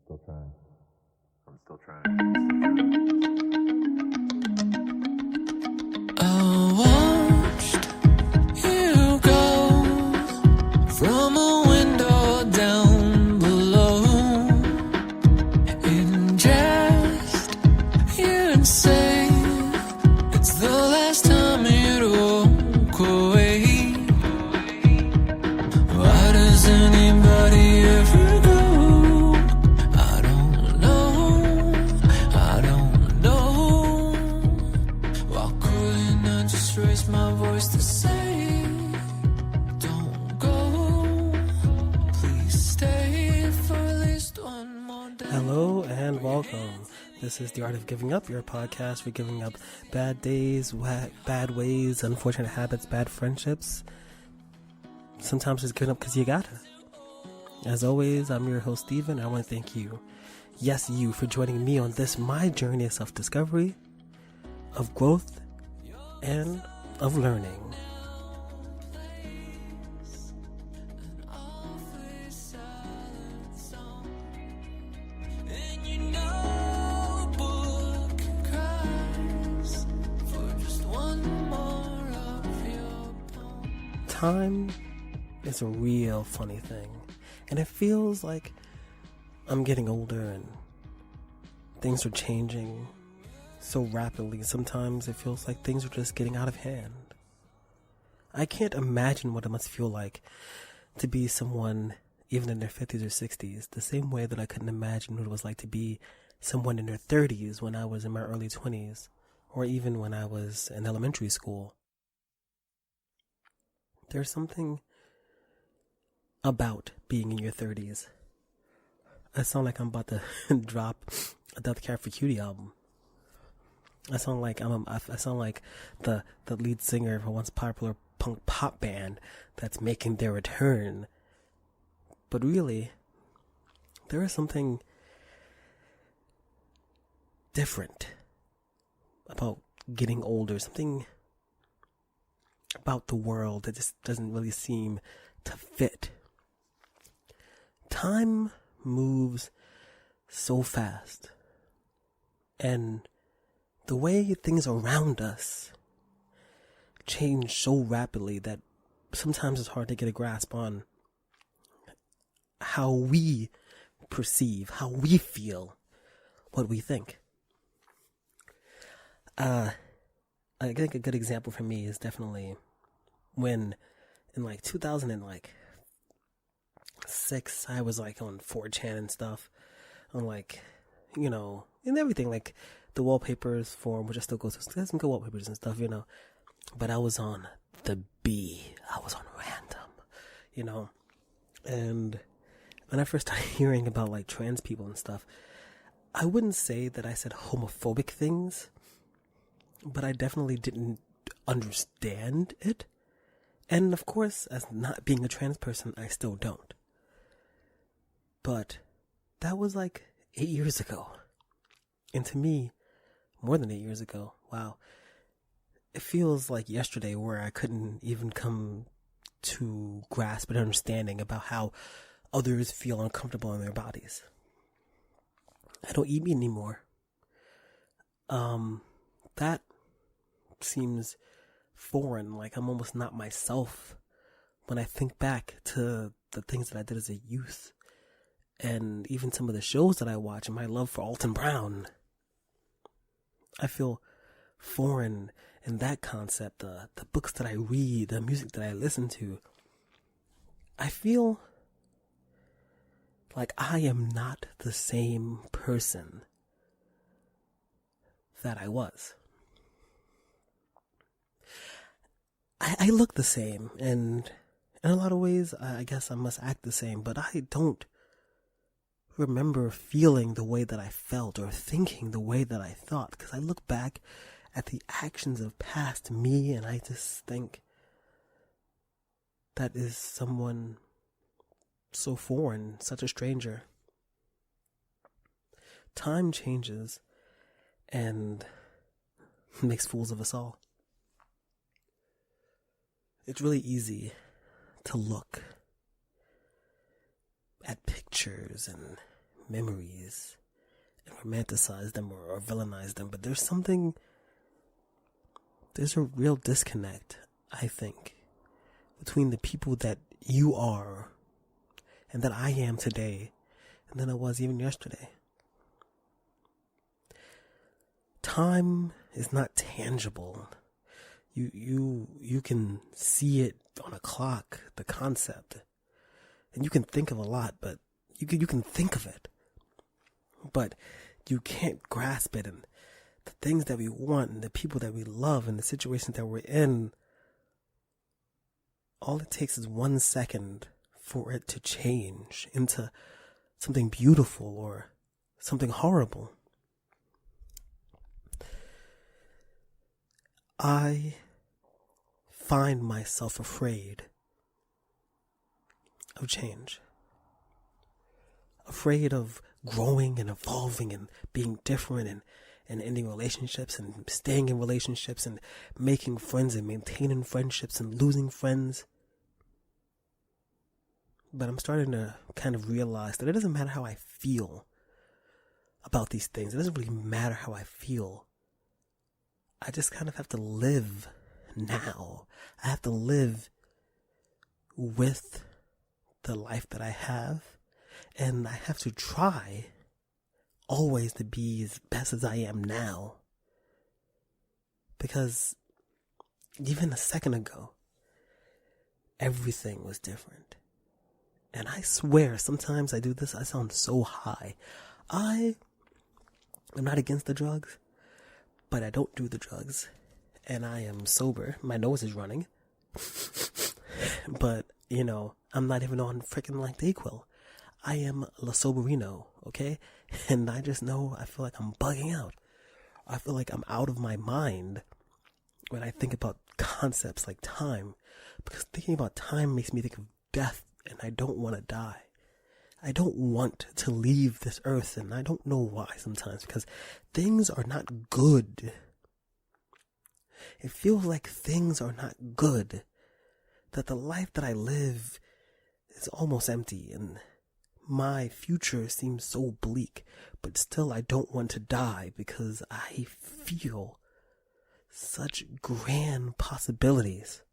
Still trying. I'm still trying. I watched you go from a window down below. In jest, you'd say it's the last time you'd walk away. Why does anybody ever go? I don't know. Why couldn't I just raise my voice to say, don't go, please stay for at least one more day. Hello and welcome. This is The Art of Giving Up, your podcast for giving up bad days, bad ways, unfortunate habits, bad friendships. Sometimes just giving up because you gotta. As always, I'm your host, Steven, and I want to thank you, yes, you, for joining me on this, my journey of self-discovery, of growth, and of learning. And your notebook cries for just one more of your poems. Time is a real funny thing, and it feels like I'm getting older and things are changing so rapidly. Sometimes it feels like things are just getting out of hand. I can't imagine what it must feel like to be someone even in their 50s or 60s, the same way that I couldn't imagine what it was like to be someone in their 30s when I was in my early 20s, or even when I was in elementary school. There's something about being in your 30s. I sound like I'm about to drop a Death Cab for Cutie album. I sound like the lead singer of a once popular punk pop band that's making their return. But really, there is something different about getting older, something about the world that just doesn't really seem to fit. Time moves so fast, and the way things around us change so rapidly that sometimes it's hard to get a grasp on how we perceive, how we feel, what we think. I think a good example for me is definitely when in like 2006 I was like on 4chan and stuff, on like, you know, and everything, like the wallpapers forum, which I still go to, there's some good wallpapers and stuff, you know, but I was on the B, I was on random, you know, and when I first started hearing about like trans people and stuff, I wouldn't say that I said homophobic things, but I definitely didn't understand it. And of course, as not being a trans person, I still don't. But that was like 8 years ago. And to me, more than 8 years ago, wow. It feels like yesterday where I couldn't even come to grasp an understanding about how others feel uncomfortable in their bodies. I don't eat meat anymore. That seems foreign, like I'm almost not myself when I think back to the things that I did as a youth, and even some of the shows that I watch and my love for Alton Brown. I feel foreign in that concept, the books that I read, the music that I listen to. I feel like I am not the same person that I was. I look the same, and in a lot of ways, I guess I must act the same, but I don't remember feeling the way that I felt or thinking the way that I thought, because I look back at the actions of past me, and I just think that is someone so foreign, such a stranger. Time changes and makes fools of us all. It's really easy to look at pictures and memories and romanticize them or villainize them, but there's a real disconnect, I think, between the people that you are and that I am today and than I was even yesterday. Time is not tangible. You can see it on a clock, the concept, and you can think of a lot, but you can think of it, but you can't grasp it. And the things that we want and the people that we love and the situations that we're in, all it takes is 1 second for it to change into something beautiful or something horrible. I find myself afraid of change. Afraid of growing and evolving and being different and ending relationships and staying in relationships and making friends and maintaining friendships and losing friends. But I'm starting to kind of realize that it doesn't matter how I feel about these things. It doesn't really matter how I feel. I just kind of have to live now. I have to live with the life that I have. And I have to try always to be as best as I am now. Because even a second ago, everything was different. And I swear, sometimes I do this, I sound so high. I am not against the drugs, but I don't do the drugs. And I am sober. My nose is running. But, I'm not even on freaking like Dayquil. I am La Soberino, okay? And I just know, I feel like I'm bugging out. I feel like I'm out of my mind when I think about concepts like time. Because thinking about time makes me think of death, and I don't want to die. I don't want to leave this earth, and I don't know why sometimes, because things are not good. It feels like things are not good. That the life that I live is almost empty, and my future seems so bleak, but still I don't want to die because I feel such grand possibilities.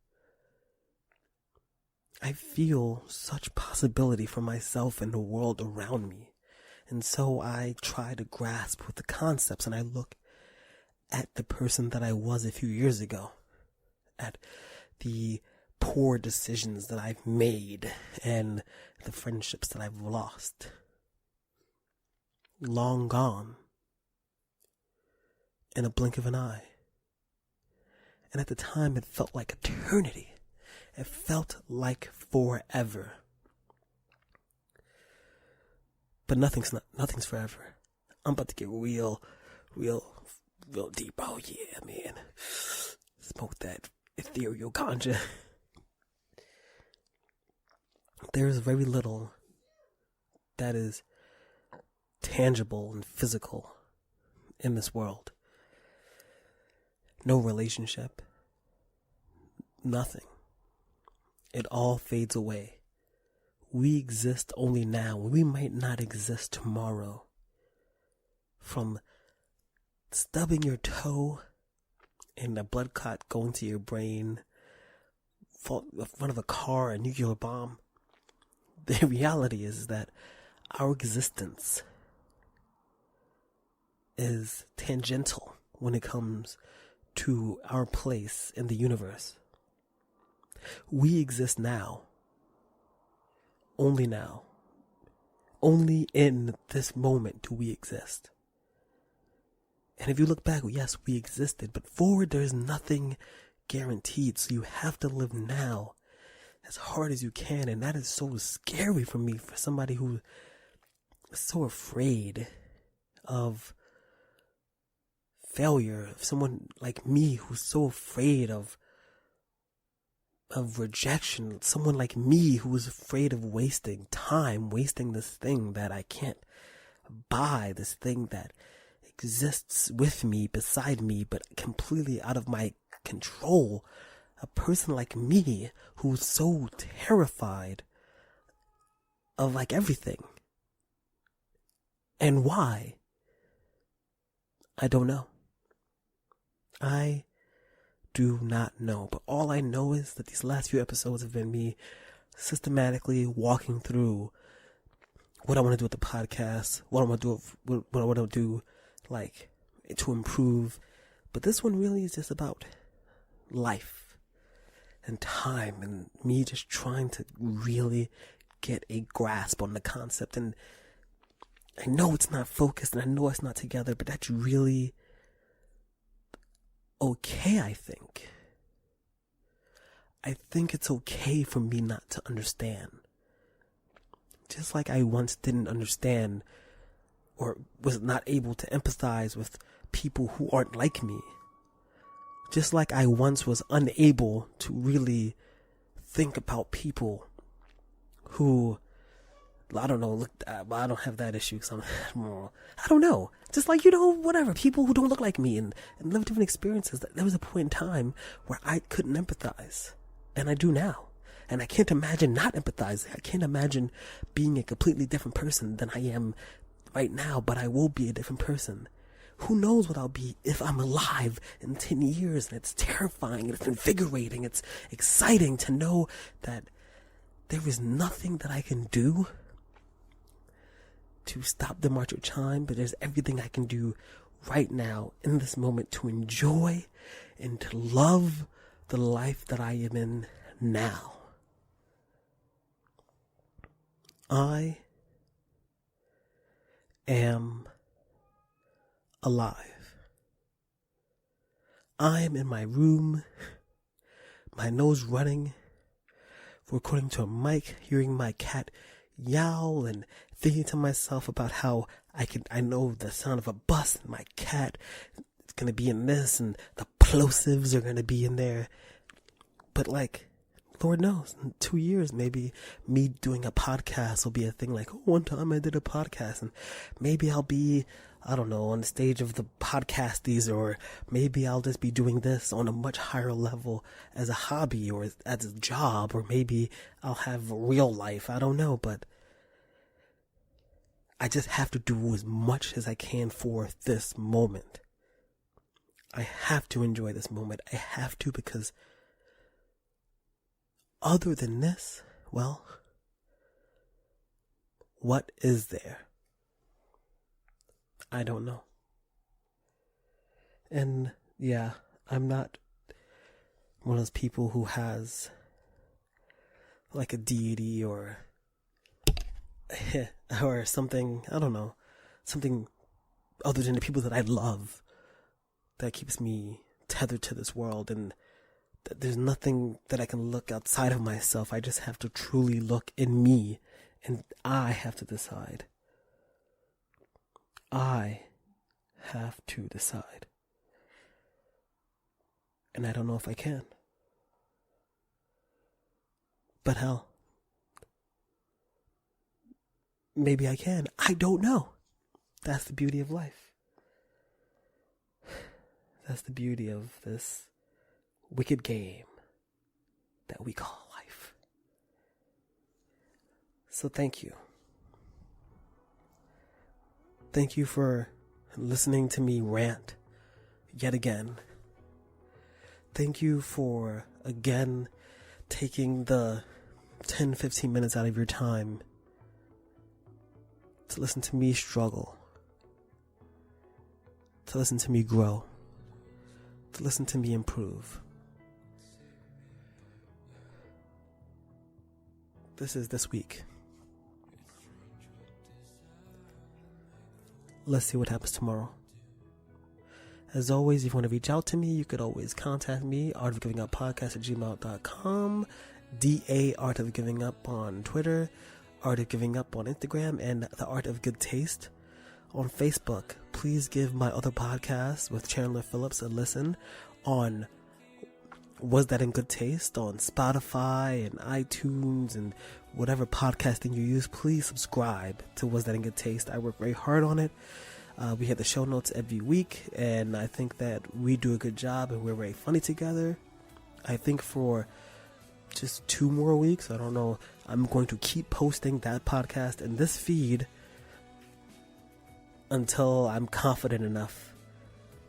I feel such possibility for myself and the world around me. And so I try to grasp with the concepts, and I look at the person that I was a few years ago, at the poor decisions that I've made and the friendships that I've lost. Long gone. In a blink of an eye. And at the time it felt like eternity. It felt like forever. But nothing's forever. I'm about to get real deep. Oh yeah, man. Smoke that ethereal ganja. There's very little that is tangible and physical in this world. No relationship. Nothing. It all fades away. We exist only now. We might not exist tomorrow. From stubbing your toe and a blood clot going to your brain, fall in front of a car, a nuclear bomb. The reality is that our existence is tangential when it comes to our place in the universe. We exist now. Only now. Only in this moment do we exist. And if you look back, yes, we existed, but forward there's nothing guaranteed, so you have to live now as hard as you can, and that is so scary for me, for somebody who is so afraid of failure, of someone like me who's so afraid of rejection, someone like me who is afraid of wasting time, wasting this thing that I can't buy, this thing that exists with me, beside me, but completely out of my control. A person like me who's so terrified of like everything. And why? I don't know. I do not know. But all I know is that these last few episodes have been me systematically walking through what I want to do with the podcast, what I want to do, what I want to do, like, to improve. But this one really is just about life and time and me just trying to really get a grasp on the concept. And I know it's not focused and I know it's not together, but that's really okay, I think. I think it's okay for me not to understand. Just like I once didn't understand or was not able to empathize with people who aren't like me. Just like I once was unable to really think about people who, I don't know, I don't have that issue. I don't know. Just like, whatever, people who don't look like me and live different experiences. There was a point in time where I couldn't empathize. And I do now. And I can't imagine not empathizing. I can't imagine being a completely different person than I am right now, but I will be a different person. Who knows what I'll be if I'm alive in 10 years, and it's terrifying, and it's invigorating, it's exciting to know that there is nothing that I can do to stop the march of time, but there's everything I can do right now in this moment to enjoy and to love the life that I am in now. I am alive. I am in my room, my nose running, recording to a mic, hearing my cat yowl and thinking to myself about how I know the sound of a bus and my cat is going to be in this and the plosives are going to be in there. But Lord knows, in 2 years, maybe me doing a podcast will be a thing. Like, one time I did a podcast, and maybe I'll be, I don't know, on the stage of the podcasties, or maybe I'll just be doing this on a much higher level as a hobby or as a job, or maybe I'll have a real life. I don't know, but I just have to do as much as I can for this moment. I have to enjoy this moment. I have to, because other than this, well, what is there? I don't know. And yeah, I'm not one of those people who has like a deity or something, I don't know, something other than the people that I love that keeps me tethered to this world, and there's nothing that I can look outside of myself. I just have to truly look in me, and I have to decide. I have to decide. And I don't know if I can. But hell, maybe I can. I don't know. That's the beauty of life. That's the beauty of this wicked game that we call life. So thank you. Thank you for listening to me rant yet again. Thank you for, again, taking the 10-15 minutes out of your time to listen to me struggle, to listen to me grow, to listen to me improve. This is this week. Let's see what happens tomorrow. As always, if you want to reach out to me, you could always contact me, artofgivinguppodcast@gmail.com, DA Art of Giving Up on Twitter, Art of Giving Up on Instagram, and The Art of Good Taste on Facebook. Please give my other podcast with Chandler Phillips a listen on Was That in Good Taste on Spotify and iTunes and whatever podcasting you use. Please subscribe to Was That in Good Taste. I work very hard on it. We hit the show notes every week, and I think that we do a good job, and we're very funny together. I think for just 2 more weeks, I don't know, I'm going to keep posting that podcast and this feed until I'm confident enough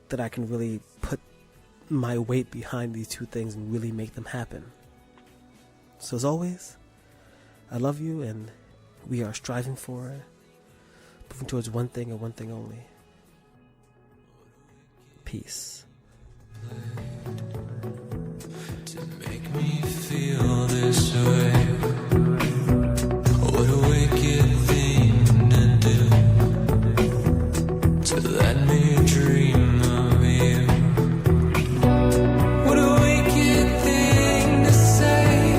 that I can really put my weight behind these two things and really make them happen. So as always, I love you, and we are striving for, moving towards one thing and one thing only. Peace. To make me feel this way. What a wicked thing to do, to let me dream of you. What a wicked thing to say.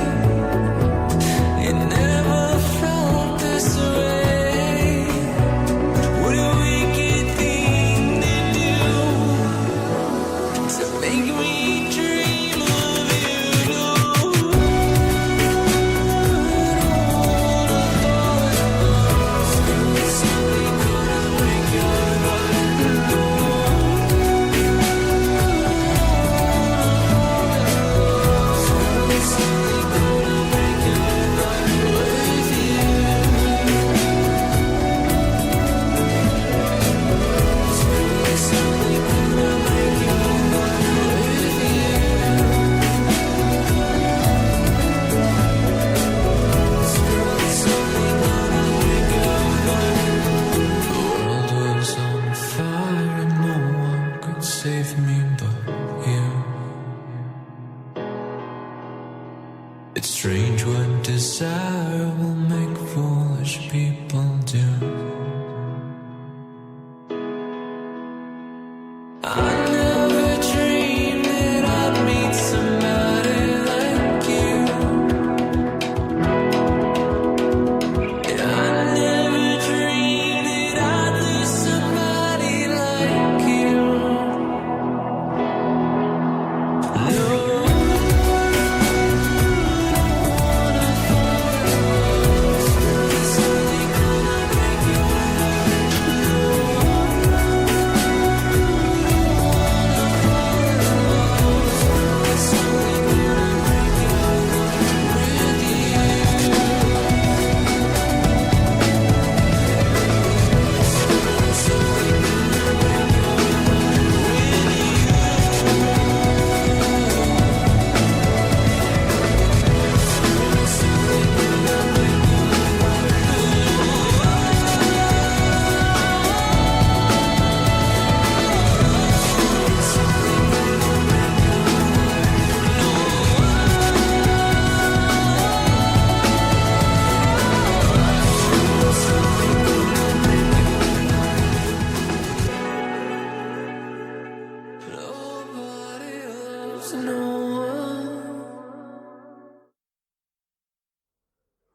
It never felt this way. What a wicked thing to do, to make me dream of you. Save me but you. It's strange what desire will make foolish people do. I never dreamed that I'd meet somebody like you. And I never dreamed that I'd lose somebody like you. Nobody loves no one.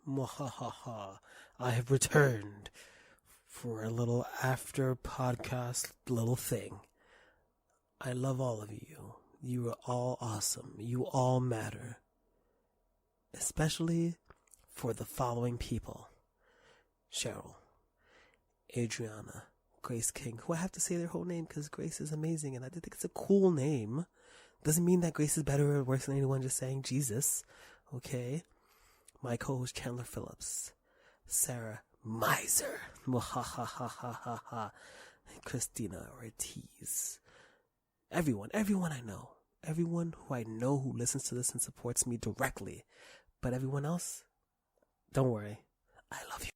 Mwahaha. I have returned for a little after podcast little thing. I love all of you. You are all awesome. You all matter. Especially for the following people: Cheryl, Adriana, Grace King, who I have to say their whole name because Grace is amazing and I think it's a cool name. Doesn't mean that Grace is better or worse than anyone just saying Jesus. Okay? My co-host Chandler Phillips, Sarah Miser, Christina Ortiz, everyone I know, everyone who I know who listens to this and supports me directly, but everyone else, don't worry, I love you.